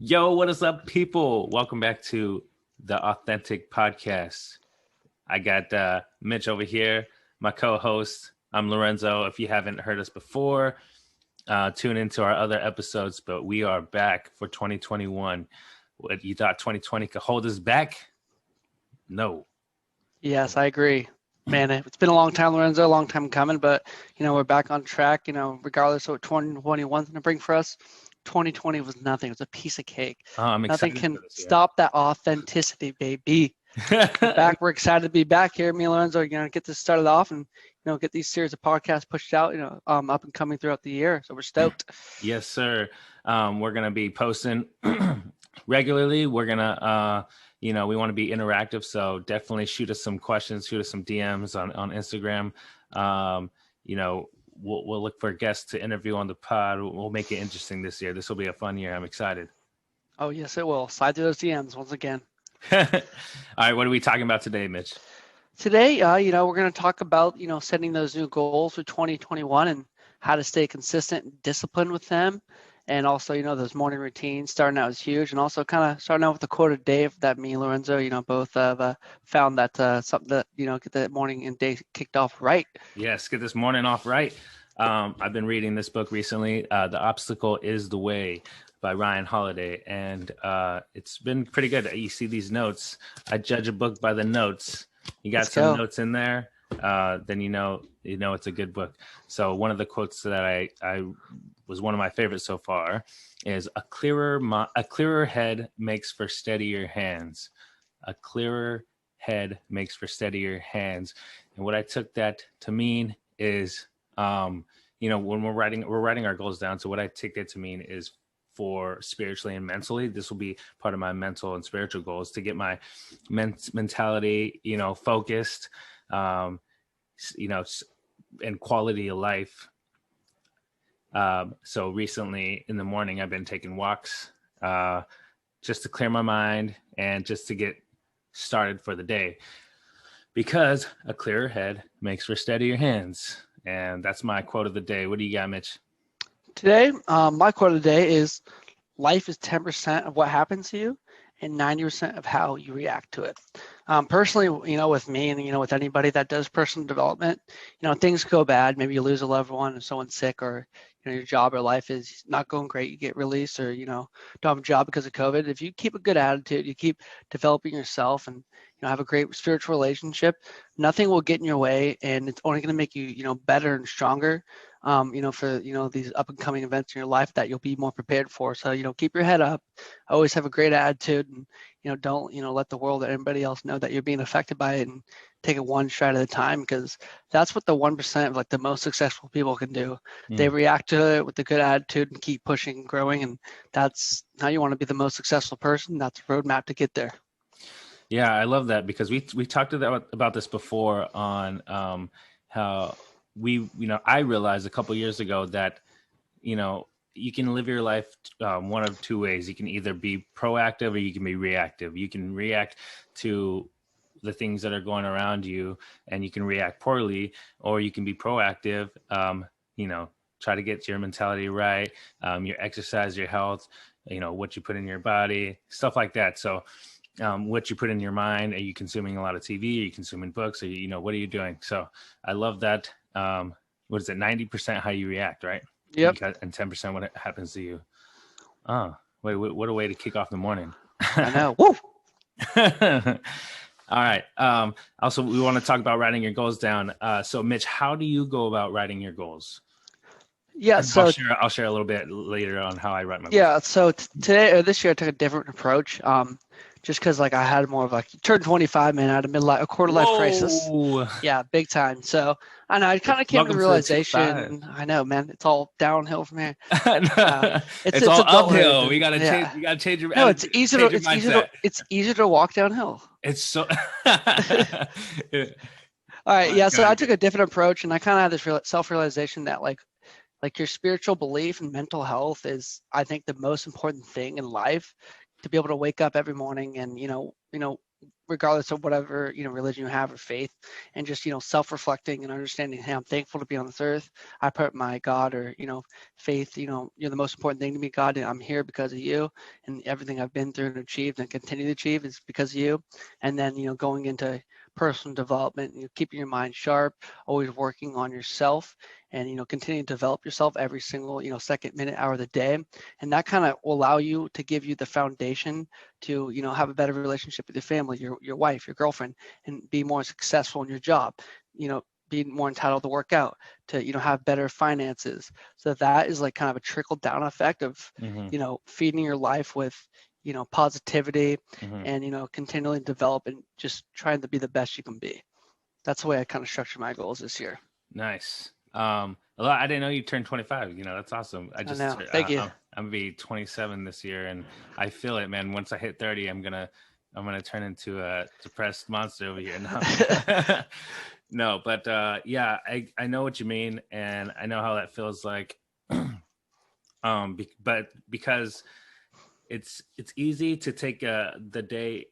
Yo, what is up, people? Welcome back to the Authentic Podcast. I got Mitch over here, my co-host. I'm Lorenzo. If you haven't heard us before, tune into our other episodes, but we are back for 2021. What, you thought 2020 could hold us back? No. Yes, I agree. Man, it's been a long time, Lorenzo, a long time coming, but we're back on track. Regardless of what 2021 is going to bring for us, 2020 was nothing. It was a piece of cake. I'm Nothing excited can for this stop that authenticity, baby. We're year. back. We're excited to be back here. Me and Lorenzo are going to get this started off and get these series of podcasts pushed out, up and coming throughout the year. So we're stoked. Yes, sir. We're going to be posting regularly. We're going to, we want to be interactive. So definitely shoot us some questions, shoot us some DMs on Instagram. We'll look for guests to interview on the pod. We'll make it interesting this year. This will be a fun year. I'm excited. Oh, yes, it will. Slide through those DMs once again. All right. What are we talking about today, Mitch? Today, we're going to talk about, setting those new goals for 2021 and how to stay consistent and disciplined with them. And also, those morning routines starting out is huge. And also kind of starting out with the quote of Dave that me and Lorenzo, both have found that something that, get the morning and day kicked off right. Yes, get this morning off right. I've been reading this book recently, The Obstacle is the Way by Ryan Holiday. And it's been pretty good. You see these notes. I judge a book by the notes. You got some notes in there, then you know it's a good book. So one of the quotes that I was one of my favorites so far is a clearer head makes for steadier hands. A clearer head makes for steadier hands. And what I took that to mean is, when we're writing our goals down. So what I take that to mean is, for spiritually and mentally, this will be part of my mental and spiritual goals to get my mentality, focused, and quality of life. So recently in the morning, I've been taking walks, just to clear my mind and just to get started for the day, because a clearer head makes for steadier hands. And that's my quote of the day. What do you got, Mitch? Today, my quote of the day is, life is 10% of what happens to you and 90% of how you react to it. Personally, with me and, with anybody that does personal development, things go bad. Maybe you lose a loved one or someone's sick, or, your job or life is not going great. You get released, or, don't have a job because of COVID. If you keep a good attitude, you keep developing yourself and, have a great spiritual relationship, nothing will get in your way. And it's only going to make you, better and stronger, for, these up and coming events in your life that you'll be more prepared for. So, keep your head up, always have a great attitude, and, don't, let the world or anybody else know that you're being affected by it, and take it one stride at a time, because that's what the 1% of the most successful people can do. They react to it with a good attitude and keep pushing and growing. And that's how you want to be the most successful person. That's the roadmap to get there. Yeah, I love that, because we talked about this before on how I realized a couple years ago that, you can live your life one of two ways. You can either be proactive or you can be reactive. You can react to the things that are going around you and you can react poorly, or you can be proactive, try to get your mentality right, your exercise, your health, what you put in your body, stuff like that. So what you put in your mind. Are you consuming a lot of TV? Are you consuming books? Or, what are you doing? So I love that. What is it? 90% how you react, right? Yep. And 10% what happens to you. Oh, wait, what a way to kick off the morning. I know. Woo! All right. Also, we want to talk about writing your goals down. So Mitch, how do you go about writing your goals? Yeah, so I'll share a little bit later on how I write my goals. Yeah, so this year I took a different approach. Just because I had more of turned 25, man, I had a quarter life crisis. Yeah, big time. So I know I kind of came to the realization. I know, man, it's all downhill from here. It's all uphill. We gotta change. You gotta change your. No, it's easier to walk downhill. It's so. All right, yeah. So I took a different approach, and I kind of had this self-realization that your spiritual belief and mental health is, I think, the most important thing in life. To be able to wake up every morning and regardless of whatever, religion you have or faith, and just, self-reflecting and understanding, hey, I'm thankful to be on this earth. I put my God or, faith, you're the most important thing to me, God, and I'm here because of you, and everything I've been through and achieved and continue to achieve is because of you. And then, going into personal development, keeping your mind sharp, always working on yourself, and, continue to develop yourself every single, second, minute, hour of the day. And that kind of will allow you to give you the foundation to, have a better relationship with your family, your wife, your girlfriend, and be more successful in your job, be more entitled to work out, to, have better finances. So that is like kind of a trickle down effect of, feeding your life with, positivity, and, continually develop and just trying to be the best you can be. That's the way I kind of structure my goals this year. Nice. I didn't know you turned 25. That's awesome. I know. Thank you. I'm gonna be 27 this year, and I feel it, man. Once I hit 30, I'm gonna turn into a depressed monster over here. No, no, but yeah, I know what you mean, and I know how that feels like. But because it's easy to take the day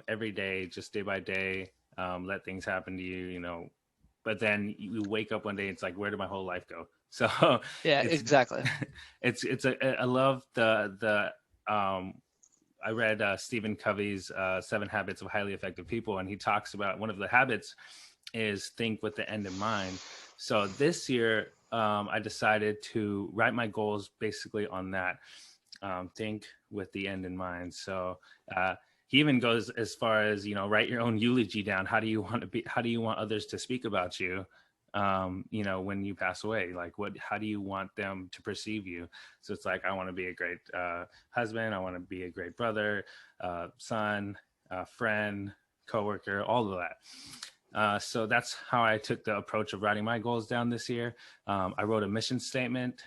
every day, just day by day, let things happen to you, but then you wake up one day, it's like, where did my whole life go? So yeah, exactly. I love the I read Stephen Covey's 7 Habits of Highly Effective People, and he talks about one of the habits is think with the end in mind. So this year, I decided to write my goals basically on that. Think with the end in mind. So he even goes as far as, write your own eulogy down. How do you want others to speak about you? When you pass away, like how do you want them to perceive you? So it's like, I want to be a great husband. I want to be a great brother, son, friend, coworker, all of that. So that's how I took the approach of writing my goals down this year. I wrote a mission statement.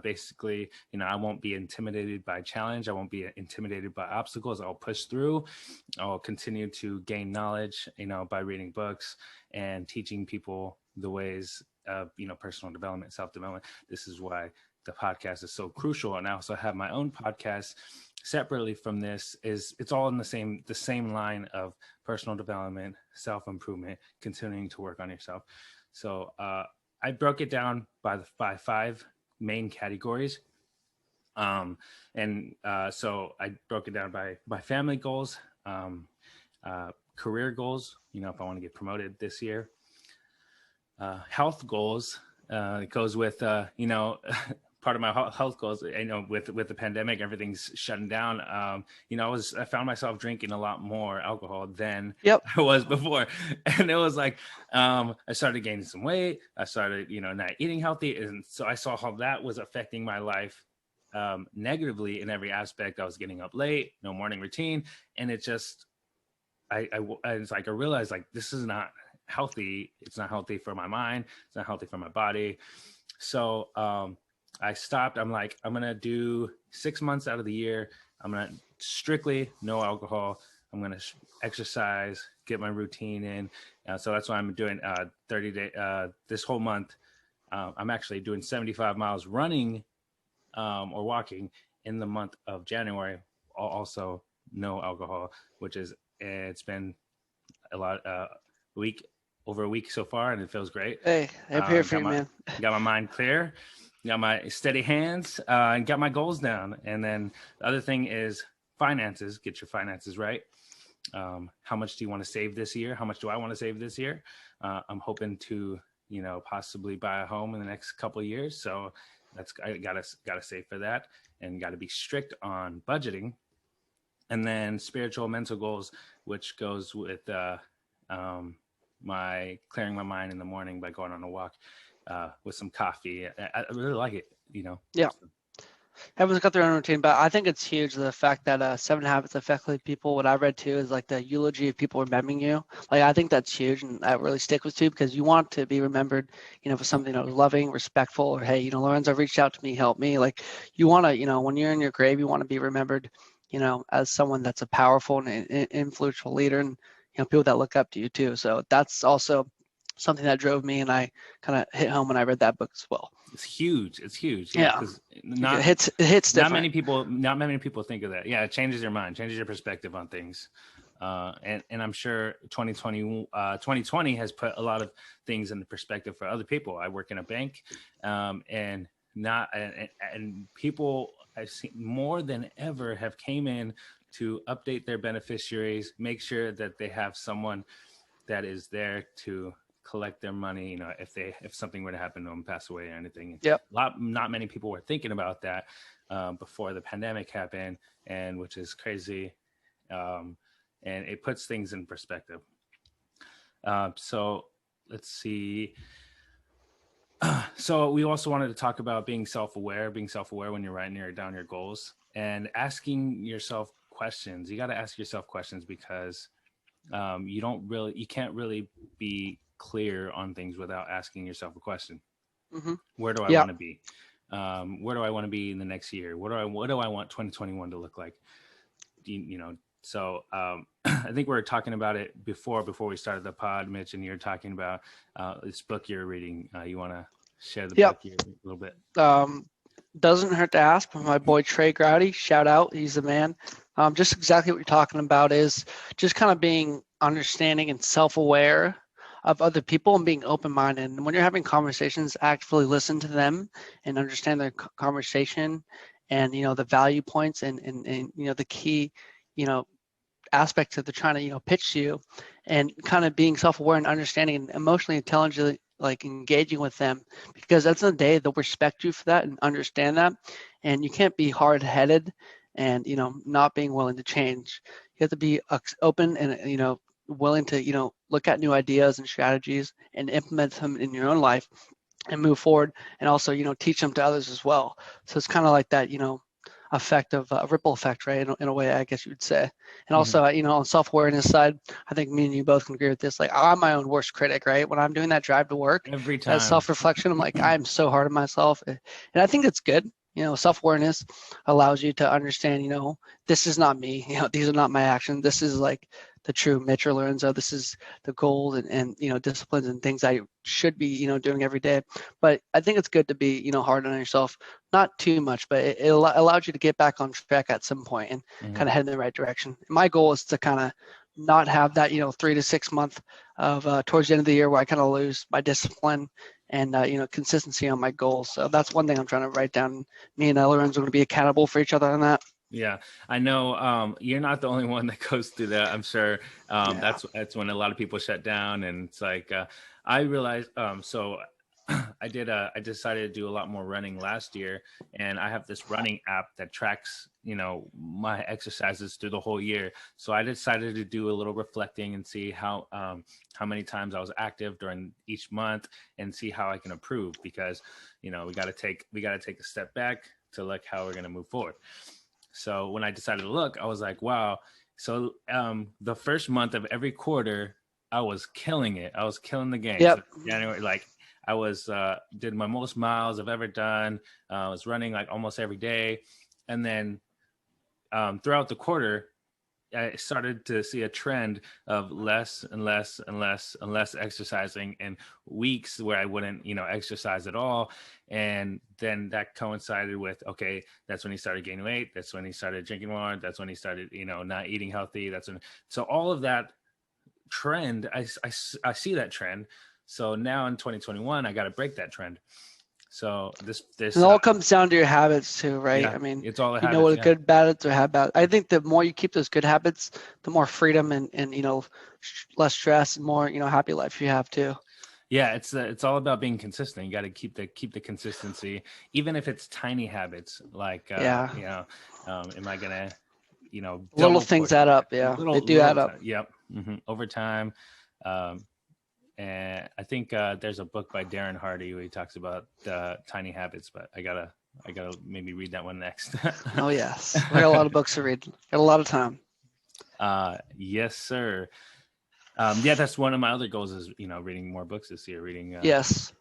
Basically, I won't be intimidated by challenge. I won't be intimidated by obstacles. I'll push through. I'll continue to gain knowledge, by reading books and teaching people the ways of, personal development, self-development. This is why the podcast is so crucial. And I also have my own podcast separately from this. It's all in the same line of personal development, self-improvement, continuing to work on yourself. So I broke it down by 5 main categories. So I broke it down by family goals, career goals, if I want to get promoted this year, health goals. It goes with, part of my health goals, with the pandemic, everything's shutting down. I found myself drinking a lot more alcohol than I was before. And it was like, I started gaining some weight. I started, not eating healthy. And so I saw how that was affecting my life negatively in every aspect. I was getting up late, no morning routine. And it just, it's like, I realized like, this is not healthy. It's not healthy for my mind. It's not healthy for my body. So, I stopped. I'm like, I'm going to do 6 months out of the year. I'm going to strictly no alcohol. I'm going to exercise, get my routine in. So that's why I'm doing 30 day, this whole month. I'm actually doing 75 miles running or walking in the month of January. Also no alcohol, it's been a lot, over a week so far, and it feels great. Hey, I'm here for you, man. Got my mind clear. Got my steady hands, and got my goals down. And then the other thing is finances. Get your finances right. How much do you want to save this year? How much do I want to save this year? I'm hoping to, possibly buy a home in the next couple of years. So I gotta save for that, and got to be strict on budgeting. And then spiritual, mental goals, which goes with my clearing my mind in the morning by going on a walk. With some coffee. I really like it, Yeah. Everyone's got their own routine, but I think it's huge, the fact that 7 Habits of Effective People, what I read too is like the eulogy of people remembering you. Like, I think that's huge, and that really sticks with you, because you want to be remembered, for something that was loving, respectful, or, hey, Lorenzo reached out to me, helped me. Like, you want to, when you're in your grave, you want to be remembered, as someone that's a powerful and influential leader, and, people that look up to you too. So that's also something that drove me, and I kind of hit home when I read that book as well. It's huge. Yeah. Because it hits different. Not many people think of that. Yeah. It changes your mind, changes your perspective on things. And I'm sure 2020 has put a lot of things into perspective for other people. I work in a bank, and people I've seen more than ever have came in to update their beneficiaries, make sure that they have someone that is there to collect their money. If something were to happen to them, pass away or anything. Yep. Not many people were thinking about that before the pandemic happened, and which is crazy. And it puts things in perspective. So let's see. So we also wanted to talk about being self-aware when you're writing down your goals and asking yourself questions. You got to ask yourself questions because you can't really be clear on things without asking yourself a question. Mm-hmm. Where do I want to be? Where do I want to be in the next year? What do I want 2021 to look like? So I think we were talking about it before we started the pod, Mitch, and you're talking about this book you're reading. You want to share the book here a little bit? Doesn't hurt to ask, but my boy Trey Growdy, shout out, he's the man. Just exactly what you're talking about is just kind of being understanding and self-aware of other people and being open-minded. And when you're having conversations, actively listen to them and understand their conversation and, the value points and the key, aspects that they're trying to, pitch to you, and kind of being self-aware and understanding and emotionally intelligently, like engaging with them, because at the end of the day, they'll respect you for that and understand that. And you can't be hard-headed and, not being willing to change. You have to be open and, willing to, look at new ideas and strategies and implement them in your own life and move forward, and also, teach them to others as well. So it's kind of like that, effect of a ripple effect, right? In a way, I guess you would say. And also, on self-awareness side, I think me and you both can agree with this. Like, I'm my own worst critic, right? When I'm doing that drive to work, every time, that self-reflection, I'm like, I'm so hard on myself. And I think it's good. Self-awareness allows you to understand, this is not me. These are not my actions. This is like the true Mitch or Lorenzo. This is the goals and disciplines and things I should be, doing every day. But I think it's good to be, hard on yourself, not too much, but it allows you to get back on track at some point and kind of head in the right direction. My goal is to kind of not have that, 3 to 6 month of towards the end of the year where I kind of lose my discipline and consistency on my goals. So that's one thing I'm trying to write down. Me and Lorenzo are going to be accountable for each other on that. Yeah, I know you're not the only one that goes through that. I'm sure that's when a lot of people shut down, and it's like I realized. So I decided to do a lot more running last year, and I have this running app that tracks my exercises through the whole year. So I decided to do a little reflecting and see how many times I was active during each month, and see how I can improve, because we got to take a step back to look how we're going to move forward. So when I decided to look, I was like, wow. So the first month of every quarter, I was killing it. I was killing the game. Yep. So January, like I was did my most miles I've ever done. I was running like almost every day. And then throughout the quarter, I started to see a trend of less and less and less and less exercising, and weeks where I wouldn't, exercise at all. And then that coincided with, okay, that's when he started gaining weight. That's when he started drinking more. That's when he started, not eating healthy. So all of that trend, I see that trend. So now in 2021, I got to break that trend. So this it all comes down to your habits too, right? Yeah, I mean, it's all you know what a good habits or habit. I think the more you keep those good habits, the more freedom and less stress and more happy life you have too. Yeah, it's all about being consistent. You got to keep the consistency, even if it's tiny habits. Like am I gonna little things add up? Yeah, they do add up. Yep. Over time. And I think there's a book by Darren Hardy where he talks about tiny habits, but I gotta maybe read that one next. Oh yes, we got a lot of books to read. Got a lot of time. Yes, sir. That's one of my other goals is reading more books this year. Yes.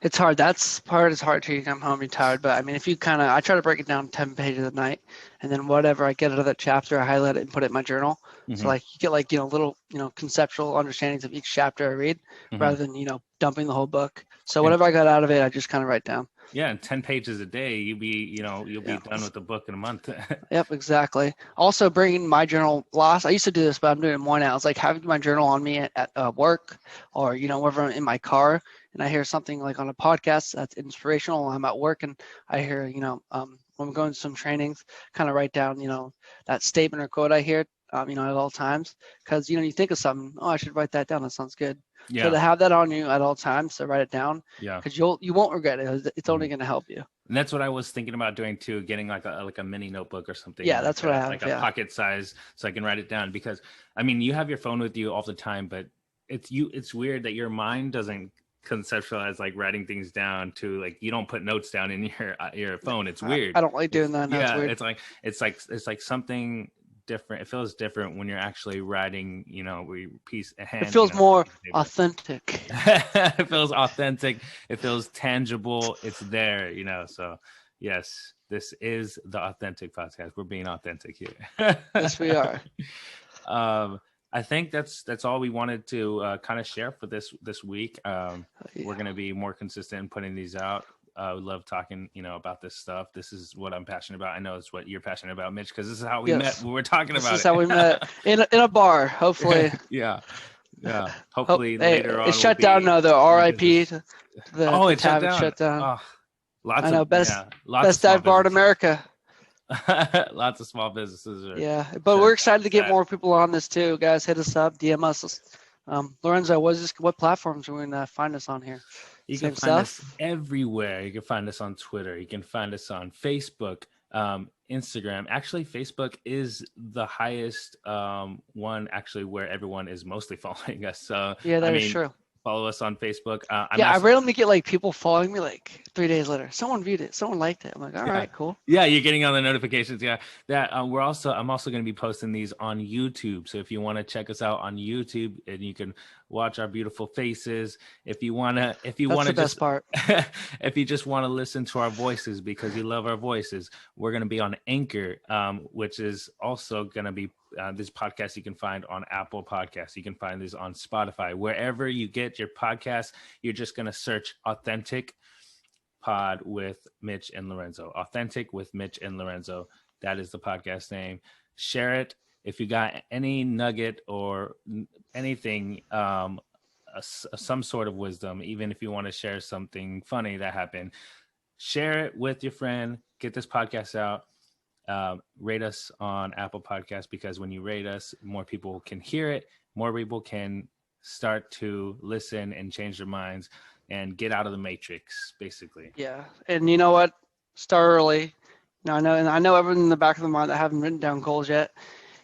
It's hard. That's part is hard till you come home, you're tired. But I mean, if you I try to break it down 10 pages a night, and then whatever I get out of that chapter, I highlight it and put it in my journal. So like you get little, conceptual understandings of each chapter I read rather than, dumping the whole book. So whatever I got out of it, I just kind of write down. Yeah, and 10 pages a day, you'll be done with the book in a month. Yep, exactly. Also, bringing my journal. I used to do this, but I'm doing it more now. It's like having my journal on me at work, or wherever I'm in my car, and I hear something like on a podcast that's inspirational. I'm at work and I hear, when I'm going to some trainings, kind of write down, that statement or quote I hear, at all times, because you think of something. Oh, I should write that down. That sounds good. Yeah. So to have that on you at all times, so write it down. Yeah. Because you won't regret it. It's only going to help you. And that's what I was thinking about doing too, getting like a mini notebook or something. Yeah, that's what I have. Like a pocket size, so I can write it down. Because you have your phone with you all the time, but it's weird that your mind doesn't conceptualize like writing things down to like you don't put notes down in your phone. It's weird. I don't like doing that. No, yeah, it's weird. it's like something different. It feels different when you're actually writing, it feels more authentic. It feels authentic. It feels tangible. It's there, so yes, this is the Authentic Podcast. We're being authentic here. Yes, we are. I think that's all we wanted to kind of share for this week. We're going to be more consistent in putting these out. We love talking, about this stuff. This is what I'm passionate about. I know it's what you're passionate about, Mitch, because this is how we met. We were talking about it. This is how we met in a bar, hopefully. Yeah. Hopefully later on. It's shut down now, though. R.I.P. It's shut down. Oh, best dive bar in America. Lots of small businesses. But we're excited to get more people on this too, guys. Hit us up, DM us. Lorenzo, what platforms are we going to find us on here? You can find us everywhere. You can find us on Twitter. You can find us on Facebook, Instagram. Actually, Facebook is the highest one, actually, where everyone is mostly following us. So that is true. Follow us on Facebook. I randomly get like people following me like 3 days later. Someone viewed it. Someone liked it. I'm like, all right, cool. Yeah, you're getting all the notifications. Yeah, that I'm also going to be posting these on YouTube. So if you want to check us out on YouTube, and you can watch our beautiful faces. If you want to best part. If you just want to listen to our voices because you love our voices, we're going to be on Anchor, which is also going to be this podcast you can find on Apple Podcasts. You can find this on Spotify. Wherever you get your podcast, you're just going to search Authentic Pod with Mitch and Lorenzo. Authentic with Mitch and Lorenzo. That is the podcast name. Share it. If you got any nugget or anything, some sort of wisdom, even if you want to share something funny that happened, share it with your friend. Get this podcast out. Rate us on Apple Podcasts, because when you rate us, more people can hear it. More people can start to listen and change their minds and get out of the matrix, basically. Yeah, and you know what? Start early. I know everyone in the back of the mind that haven't written down goals yet.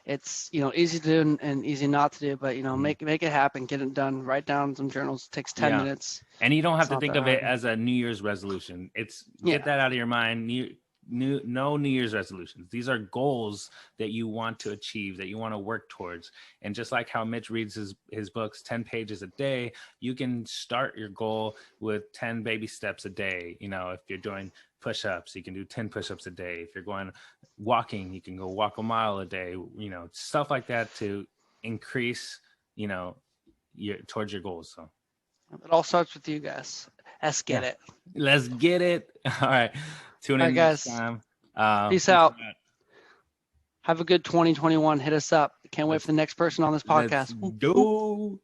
It's easy to do and easy not to do, but make it happen, get it done. Write down some journals. It takes 10 minutes. And you don't have to think of it as a New Year's resolution. Get that out of your mind. No New Year's resolutions. These are goals that you want to achieve, that you want to work towards. And just like how Mitch reads his books 10 pages a day, you can start your goal with 10 baby steps a day. If you're doing push-ups, you can do 10 push-ups a day. If you're going walking, you can go walk a mile a day, stuff like that to increase, towards your goals. So it all starts with you guys. Let's get it. Let's get it. All right. Tune in guys. next time. Peace out. Have a good 2021. Hit us up. Can't wait for the next person on this podcast. Let's go.